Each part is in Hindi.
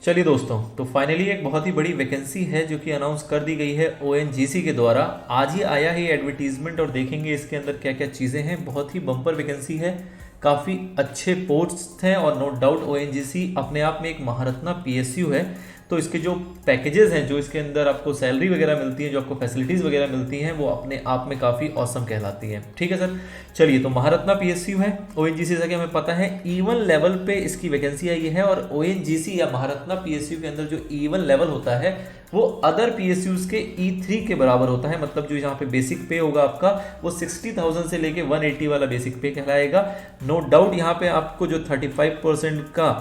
चलिए दोस्तों, तो फाइनली एक बहुत ही बड़ी वैकेंसी है जो कि अनाउंस कर दी गई है ओएनजीसी के द्वारा। आज ही आया है एडवर्टीजमेंट और देखेंगे इसके अंदर क्या क्या चीज़ें हैं। बहुत ही बम्पर वैकेंसी है, काफ़ी अच्छे पोस्ट हैं और नो डाउट ओएनजीसी अपने आप में एक महारत्ना पीएसयू है। तो इसके जो पैकेजेस हैं, जो इसके अंदर आपको सैलरी वगैरह मिलती है, जो आपको फैसिलिटीज़ वगैरह मिलती हैं, वो अपने आप में काफ़ी औसम कहलाती हैं। ठीक है सर, चलिए तो महारत्ना पीएसयू है ओएनजीसी से, हमें पता है E1 लेवल पे इसकी वैकेंसी आई है। और ओएनजीसी या महारत्ना पीएसयू के अंदर जो E1 लेवल होता है वो अदर पीएसयूज के E3 के बराबर होता है। मतलब जो यहाँ पे बेसिक पे होगा आपका वो 60,000 से लेके 180 वाला बेसिक पे कहलाएगा। नो डाउट यहाँ पे आपको जो 35% का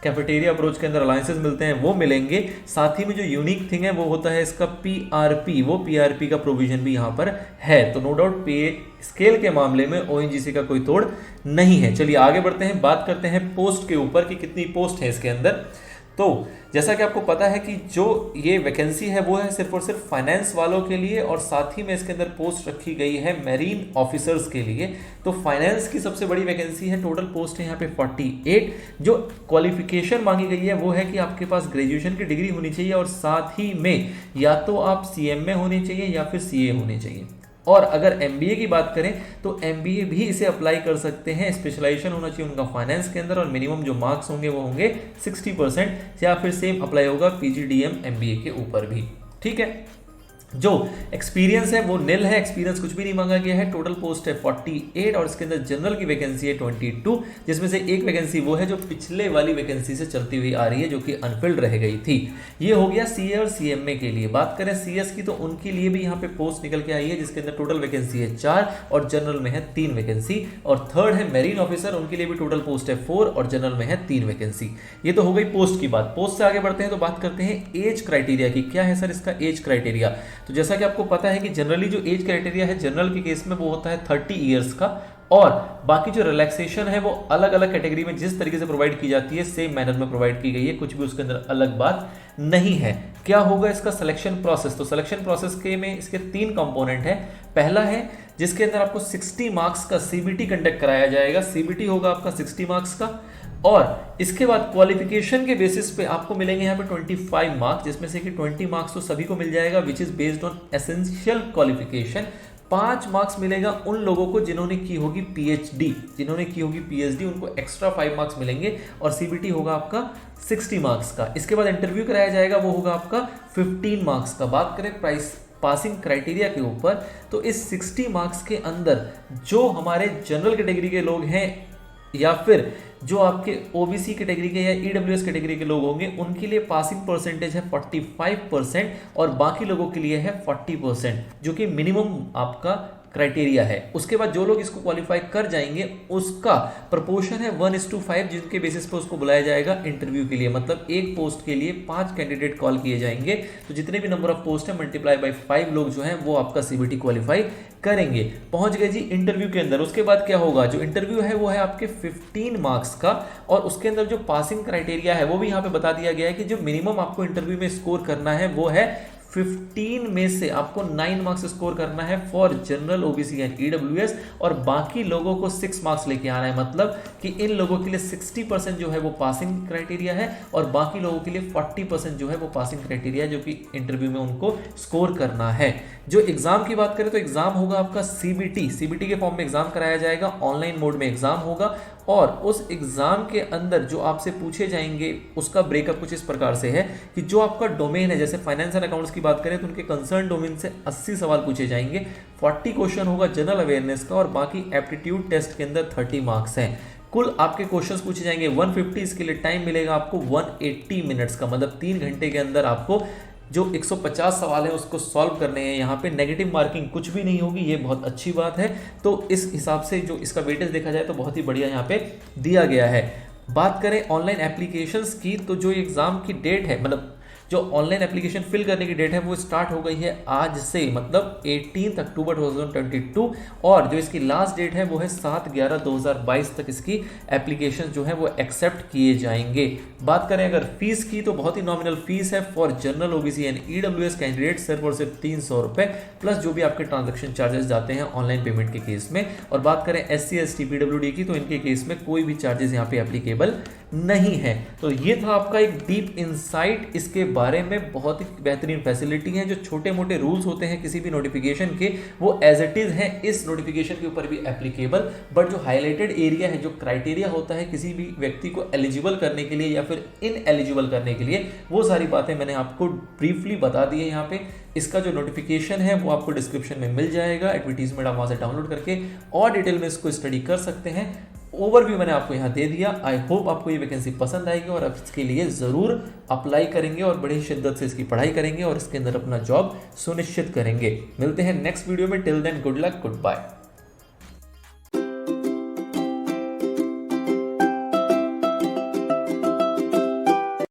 कैफेटेरिया अप्रोच के अंदर अलायंसेस मिलते हैं वो मिलेंगे। साथ ही में जो यूनिक थिंग है वो होता है इसका पीआरपी, वो पीआरपी का प्रोविजन भी यहाँ पर है। तो नो डाउट पे स्केल के मामले में ओएनजीसी का कोई तोड़ नहीं है। चलिए आगे बढ़ते हैं, बात करते हैं पोस्ट के ऊपर कि कितनी पोस्ट है इसके अंदर। तो जैसा कि आपको पता है कि जो ये वैकेंसी है वो है सिर्फ और सिर्फ फाइनेंस वालों के लिए, और साथ ही में इसके अंदर पोस्ट रखी गई है मेरीन ऑफिसर्स के लिए। तो फाइनेंस की सबसे बड़ी वैकेंसी है, टोटल पोस्ट है यहाँ पे 48। जो क्वालिफिकेशन मांगी गई है वो है कि आपके पास ग्रेजुएशन की डिग्री होनी चाहिए और साथ ही में या तो आप सीएमए होने चाहिए या फिर सीए होने चाहिए। और अगर एमबीए की बात करें तो एमबीए भी इसे अप्लाई कर सकते हैं। स्पेशलाइजेशन होना चाहिए उनका फाइनेंस के अंदर और मिनिमम जो मार्क्स होंगे वो होंगे 60%, या फिर सेम अप्लाई होगा पीजीडीएम एमबीए के ऊपर भी। ठीक है, जो एक्सपीरियंस है वो निल है, एक्सपीरियंस कुछ भी नहीं मांगा गया है। टोटल पोस्ट है 48 और इसके अंदर जनरल की वैकेंसी है 22, जिसमें से एक वैकेंसी वो है जो पिछले वाली वैकेंसी से चलती हुई आ रही है, जो कि अनफिल्ड रह गई थी। ये हो गया सीए और सीएमए के लिए। बात करें सीएस की तो उनके लिए भी यहाँ पे पोस्ट निकल के आई है, जिसके अंदर टोटल वैकेंसी है 4 और जनरल में है 3 वैकेंसी। और थर्ड है मेरीन ऑफिसर, उनके लिए भी टोटल पोस्ट है 4 और जनरल में है 3 वैकेंसी। ये तो हो गई पोस्ट की बात। पोस्ट से आगे बढ़ते हैं तो बात करते हैं एज क्राइटेरिया की। क्या है सर इसका एज क्राइटेरिया? तो जैसा कि आपको पता है कि जनरली जो एज क्राइटेरिया है जनरल के केस में वो होता है 30 इयर्स का, और बाकी जो रिलैक्सेशन है वो अलग अलग कैटेगरी में जिस तरीके से प्रोवाइड की जाती है सेम मैनर में प्रोवाइड की गई है, कुछ भी उसके अंदर अलग बात नहीं है। क्या होगा इसका सिलेक्शन प्रोसेस? तो सिलेक्शन प्रोसेस के में इसके 3 कंपोनेंट है। पहला है जिसके अंदर आपको 60 मार्क्स का सीबीटी कंडक्ट कराया जाएगा। सीबीटी होगा आपका 60 मार्क्स का, और इसके बाद क्वालिफिकेशन के बेसिस पे आपको मिलेंगे यहाँ पे 25 मार्क्स, जिसमें से कि 20 मार्क्स तो सभी को मिल जाएगा which is based on essential qualification. 5 marks मिलेगा उन लोगों को जिन्होंने की होगी पीएचडी, उनको एक्स्ट्रा 5 मार्क्स मिलेंगे, और सीबीटी होगा आपका 60 मार्क्स का। इसके बाद इंटरव्यू कराया जाएगा, वो होगा आपका 15 मार्क्स का। बात करें पासिंग क्राइटेरिया के ऊपर, तो इस 60 मार्क्स के अंदर जो हमारे जनरल कैटेगरी के लोग हैं या फिर जो आपके ओबीसी कैटेगरी के या ईडब्ल्यूएस कैटेगरी के लोग होंगे, उनके लिए पासिंग परसेंटेज है 45% और बाकी लोगों के लिए है 40%, जो कि मिनिमम आपका क्राइटेरिया है। उसके बाद जो लोग इसको क्वालिफाई कर जाएंगे उसका प्रपोर्शन है 1:5, जिनके बेसिस पर उसको बुलाया जाएगा इंटरव्यू के लिए। मतलब एक पोस्ट के लिए 5 कैंडिडेट कॉल किए जाएंगे, तो जितने भी नंबर ऑफ पोस्ट है मल्टीप्लाई बाय 5 लोग जो हैं वो आपका सीबीटी क्वालिफाई करेंगे। पहुंच गए जी इंटरव्यू के अंदर। उसके बाद क्या होगा? जो इंटरव्यू है वो है आपके 15 मार्क्स का, और उसके अंदर जो पासिंग क्राइटेरिया है वो भी यहाँ पे बता दिया गया है कि जो मिनिमम आपको इंटरव्यू में स्कोर करना है वो है 15 में से आपको 9 मार्क्स स्कोर करना है for general, OBC and EWS, और बाकी लोगों को 6 मार्क्स लेके आना है। मतलब कि इन लोगों के लिए 60% जो है वो पासिंग क्राइटेरिया है और बाकी लोगों के लिए 40% जो है वो पासिंग क्राइटेरिया है, जो कि इंटरव्यू में उनको स्कोर करना है। जो एग्जाम की बात करें तो एग्जाम होगा आपका सीबीटी के फॉर्म में एग्जाम कराया जाएगा, ऑनलाइन मोड में एग्जाम होगा, और उस एग्जाम के अंदर जो आपसे पूछे जाएंगे उसका ब्रेकअप कुछ इस प्रकार से है कि जो आपका डोमेन है, जैसे फाइनेंस एंड अकाउंट्स की बात करें तो उनके कंसर्न डोमेन से 80 सवाल पूछे जाएंगे। 40 क्वेश्चन होगा जनरल अवेयरनेस का, और बाकी एप्टीट्यूड टेस्ट के अंदर 30 मार्क्स हैं। कुल आपके क्वेश्चंस पूछे जाएंगे 150। इसके लिए टाइम मिलेगा आपको 180 मिनट्स का, मतलब 3 घंटे के अंदर आपको जो 150 सवाल है उसको सॉल्व करने हैं। यहाँ पे नेगेटिव मार्किंग कुछ भी नहीं होगी, ये बहुत अच्छी बात है। तो इस हिसाब से जो इसका वेटेज देखा जाए तो बहुत ही बढ़िया यहाँ पे दिया गया है। बात करें ऑनलाइन एप्लीकेशंस की, तो जो एग्जाम की डेट है, मतलब जो ऑनलाइन एप्लीकेशन फिल करने की डेट है वो स्टार्ट हो गई है आज से, मतलब 18 अक्टूबर 2022, और जो इसकी लास्ट डेट है वो है 7/11/2022 तक इसकी एप्लीकेशन जो है वो एक्सेप्ट किए जाएंगे। बात करें अगर फीस की तो बहुत ही नॉमिनल फीस है for general, OBC and EWS candidate सिर्फ और सिर्फ 300 रुपए प्लस जो भी आपके ट्रांजेक्शन चार्जेस जाते हैं ऑनलाइन पेमेंट के केस में। और बात करें SC ST PWD की तो इनके केस में कोई भी चार्जेस यहाँ पे एप्लीकेबल नहीं है। तो ये था आपका एक डीप इनसाइट इसके बारे में। बहुत ही बेहतरीन फैसिलिटी है। जो छोटे मोटे रूल्स होते हैं किसी भी नोटिफिकेशन के वो एज इट इज हैं इस नोटिफिकेशन के ऊपर भी एप्लीकेबल, बट जो हाईलाइटेड एरिया है, जो क्राइटेरिया होता है किसी भी व्यक्ति को एलिजिबल करने के लिए या फिर इन एलिजिबल करने के लिए, वो सारी बातें मैंने आपको ब्रीफली बता दी है यहाँ पे। इसका जो नोटिफिकेशन है वो आपको डिस्क्रिप्शन में मिल जाएगा, एडवर्टीजमेंट आप वहाँ से डाउनलोड करके और डिटेल में इसको स्टडी कर सकते हैं। ओवरव्यू मैंने आपको यहाँ दे दिया। आई होप आपको ये वैकेंसी पसंद आएगी और आप इसके लिए ज़रूर अप्लाई करेंगे और बड़ी शिद्दत से इसकी पढ़ाई करेंगे और इसके अंदर अपना जॉब सुनिश्चित करेंगे। मिलते हैं नेक्स्ट वीडियो में। Till then good luck, good bye.